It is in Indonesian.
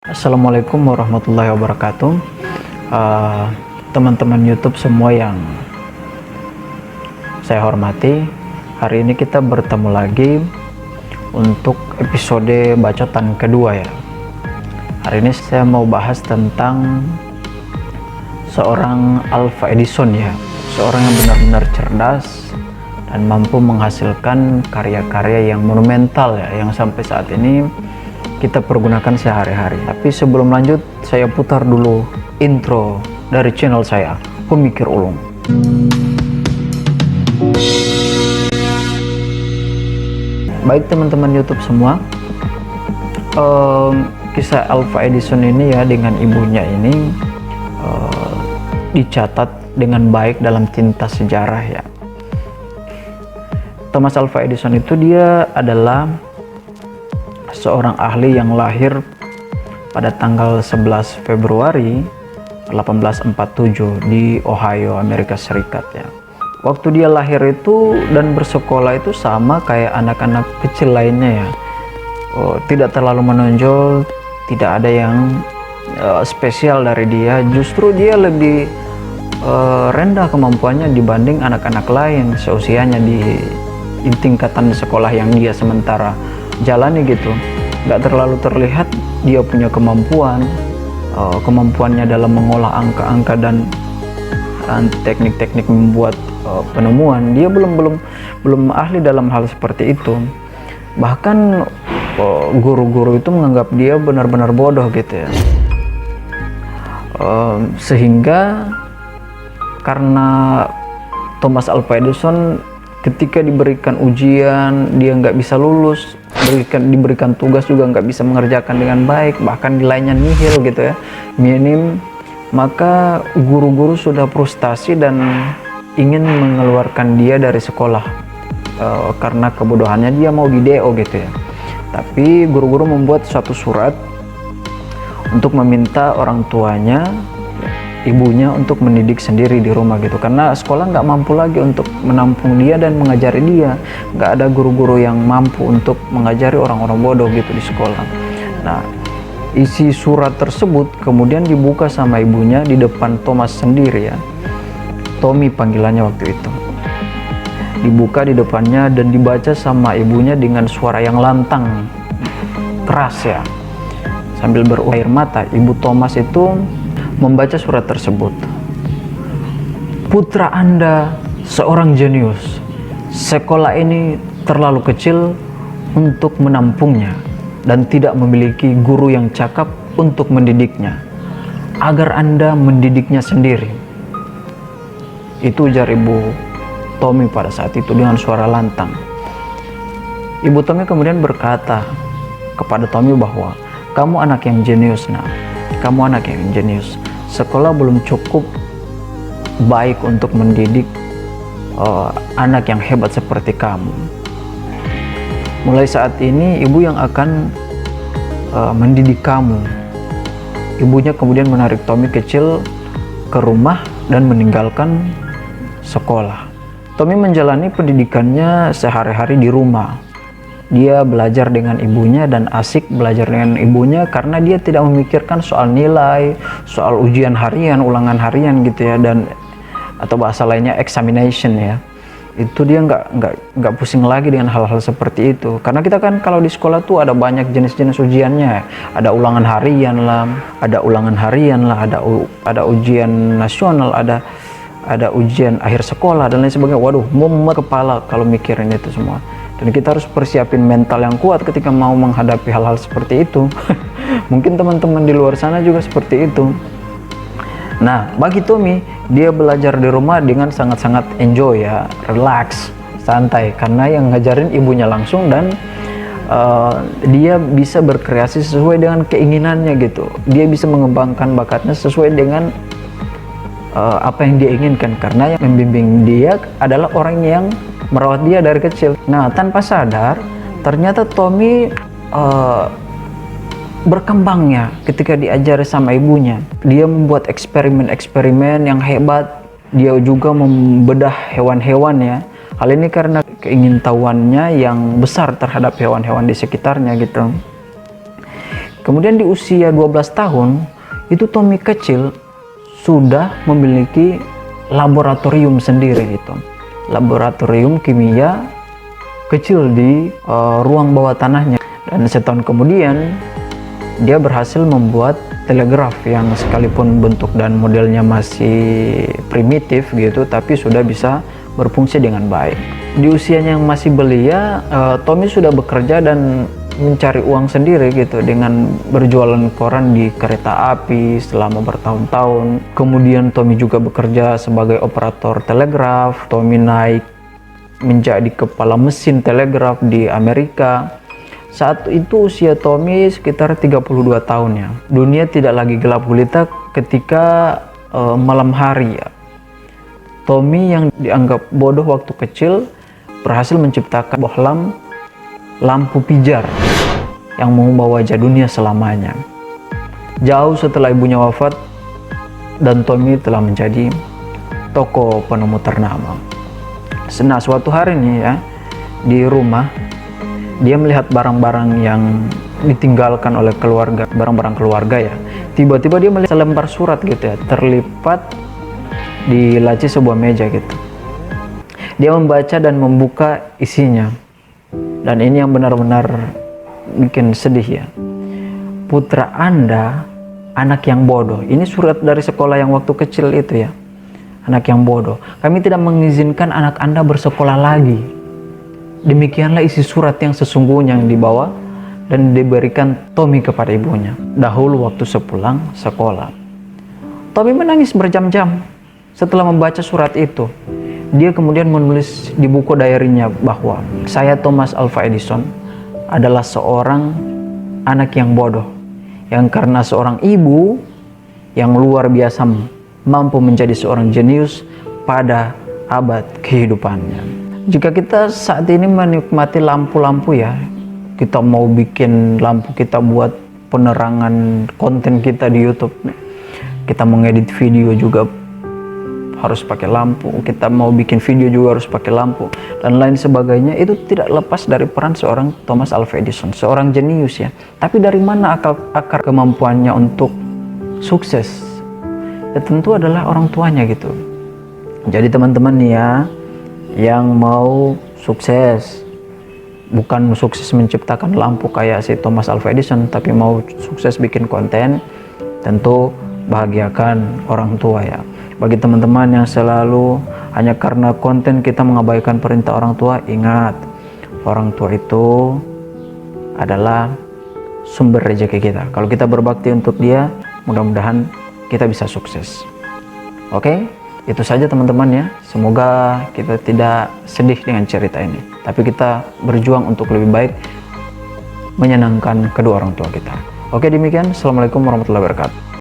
Assalamualaikum warahmatullahi wabarakatuh. Teman-teman YouTube semua yang saya hormati, hari ini kita bertemu lagi untuk episode bacotan kedua ya. Hari ini saya mau bahas tentang seorang Alva Edison ya, seorang yang benar-benar cerdas dan mampu menghasilkan karya-karya yang monumental ya, yang sampai saat ini kita pergunakan sehari-hari. Tapi sebelum lanjut, saya putar dulu intro dari channel saya, Pemikir Ulung. Baik teman-teman YouTube semua, kisah Alva Edison ini ya dengan ibunya ini dicatat dengan baik dalam tinta sejarah ya. Thomas Alva Edison itu dia adalah seorang ahli yang lahir pada tanggal 11 Februari 1847 di Ohio, Amerika Serikat ya. Waktu dia lahir itu dan bersekolah itu sama kayak anak-anak kecil lainnya ya. Tidak terlalu menonjol, tidak ada yang spesial dari dia. Justru dia lebih rendah kemampuannya dibanding anak-anak lain seusianya di tingkatan sekolah yang dia sementara jalani gitu. Nggak terlalu terlihat dia punya kemampuannya dalam mengolah angka-angka dan teknik-teknik membuat penemuan. Dia belum ahli dalam hal seperti itu. Bahkan guru-guru itu menganggap dia benar-benar bodoh gitu ya. Sehingga karena Thomas Alva Edison ketika diberikan ujian dia nggak bisa lulus, diberikan tugas juga nggak bisa mengerjakan dengan baik, bahkan nilainya nihil gitu ya, minim, maka guru-guru sudah frustasi dan ingin mengeluarkan dia dari sekolah karena kebodohannya. Dia mau di DO gitu ya. Tapi guru-guru membuat suatu surat untuk meminta orang tuanya, ibunya untuk mendidik sendiri di rumah gitu, karena sekolah nggak mampu lagi untuk menampung dia dan mengajari dia. Nggak ada guru-guru yang mampu untuk mengajari orang-orang bodoh gitu di sekolah. Nah, isi surat tersebut kemudian dibuka sama ibunya di depan Thomas sendiri ya, Tommy panggilannya waktu itu. Dibuka di depannya dan dibaca sama ibunya dengan suara yang lantang, keras ya. Sambil berair mata, ibu Thomas itu membaca surat tersebut. Putra Anda seorang jenius. Sekolah ini terlalu kecil untuk menampungnya dan tidak memiliki guru yang cakap untuk mendidiknya. Agar Anda mendidiknya sendiri. Itu ujar ibu Tommy pada saat itu dengan suara lantang. Ibu Tommy kemudian berkata kepada Tommy bahwa kamu anak yang jenius nak. Kamu anak yang jenius. Sekolah belum cukup baik untuk mendidik anak yang hebat seperti kamu. Mulai saat ini ibu yang akan mendidik kamu. Ibunya kemudian menarik Tommy kecil ke rumah dan meninggalkan sekolah. Tommy menjalani pendidikannya sehari-hari di rumah. Dia belajar dengan ibunya dan asik belajar dengan ibunya karena dia tidak memikirkan soal nilai, soal ujian harian, ulangan harian gitu ya, dan atau bahasa lainnya examination ya. Itu dia nggak pusing lagi dengan hal-hal seperti itu. Karena kita kan kalau di sekolah tuh ada banyak jenis-jenis ujiannya. Ada ulangan harian lah, ada ujian nasional, ada ujian akhir sekolah dan lain sebagainya. Waduh, mumet kepala kalau mikirin itu semua. Dan kita harus persiapin mental yang kuat ketika mau menghadapi hal-hal seperti itu. Mungkin teman-teman di luar sana juga seperti itu. Nah, bagi Tommy, dia belajar di rumah dengan sangat-sangat enjoy ya, relax, santai, karena yang ngajarin ibunya langsung dan dia bisa berkreasi sesuai dengan keinginannya gitu. Dia bisa mengembangkan bakatnya sesuai dengan apa yang dia inginkan, karena yang membimbing dia adalah orang yang merawat dia dari kecil. Nah, tanpa sadar ternyata Tommy berkembangnya ketika diajari sama ibunya. Dia membuat eksperimen-eksperimen yang hebat. Dia juga membedah hewan-hewan ya. Hal ini karena keingintahuannya yang besar terhadap hewan-hewan di sekitarnya gitu. Kemudian di usia 12 tahun, itu Tommy kecil sudah memiliki laboratorium sendiri itu. Laboratorium kimia kecil di ruang bawah tanahnya. Dan setahun kemudian, dia berhasil membuat telegraf yang sekalipun bentuk dan modelnya masih primitif gitu, tapi sudah bisa berfungsi dengan baik. Di usianya yang masih belia, Tommy sudah bekerja dan mencari uang sendiri gitu dengan berjualan koran di kereta api selama bertahun-tahun. Kemudian Tommy juga bekerja sebagai operator telegraf. Tommy naik menjadi kepala mesin telegraf di Amerika. Saat itu usia Tommy sekitar 32 tahun ya. Dunia tidak lagi gelap gulita ketika malam hari ya. Tommy yang dianggap bodoh waktu kecil berhasil menciptakan bohlam lampu pijar yang mengubah wajah dunia selamanya. Jauh setelah ibunya wafat dan Tommy telah menjadi tokoh penemu ternama. Nah, suatu hari nih ya, di rumah dia melihat barang-barang yang ditinggalkan oleh keluarga, barang-barang keluarga ya. Tiba-tiba dia melihat selembar surat gitu ya, terlipat di laci sebuah meja gitu. Dia membaca dan membuka isinya. Dan ini yang benar-benar bikin sedih ya. Putra Anda, anak yang bodoh. Ini surat dari sekolah yang waktu kecil itu ya. Anak yang bodoh. Kami tidak mengizinkan anak Anda bersekolah lagi. Demikianlah isi surat yang sesungguhnya yang dibawa dan diberikan Tommy kepada ibunya. Dahulu waktu sepulang sekolah, Tommy menangis berjam-jam setelah membaca surat itu. Dia kemudian menulis di buku diary-nya bahwa saya Thomas Alva Edison adalah seorang anak yang bodoh, yang karena seorang ibu yang luar biasa mampu menjadi seorang jenius pada abad kehidupannya. Jika kita saat ini menikmati lampu-lampu ya, kita mau bikin lampu, kita buat penerangan konten kita di YouTube, kita mau ngedit video juga harus pakai lampu, kita mau bikin video juga harus pakai lampu, dan lain sebagainya. Itu tidak lepas dari peran seorang Thomas Alva Edison, seorang jenius ya. Tapi dari mana akar kemampuannya untuk sukses? Ya tentu adalah orang tuanya gitu. Jadi teman-teman nih ya, yang mau sukses, bukan sukses menciptakan lampu kayak si Thomas Alva Edison, tapi mau sukses bikin konten, tentu bahagiakan orang tua ya. Bagi teman-teman yang selalu hanya karena konten kita mengabaikan perintah orang tua, ingat, orang tua itu adalah sumber rezeki kita. Kalau kita berbakti untuk dia, mudah-mudahan kita bisa sukses. Oke? Itu saja teman-teman ya. Semoga kita tidak sedih dengan cerita ini, tapi kita berjuang untuk lebih baik menyenangkan kedua orang tua kita. Oke, demikian. Assalamualaikum warahmatullahi wabarakatuh.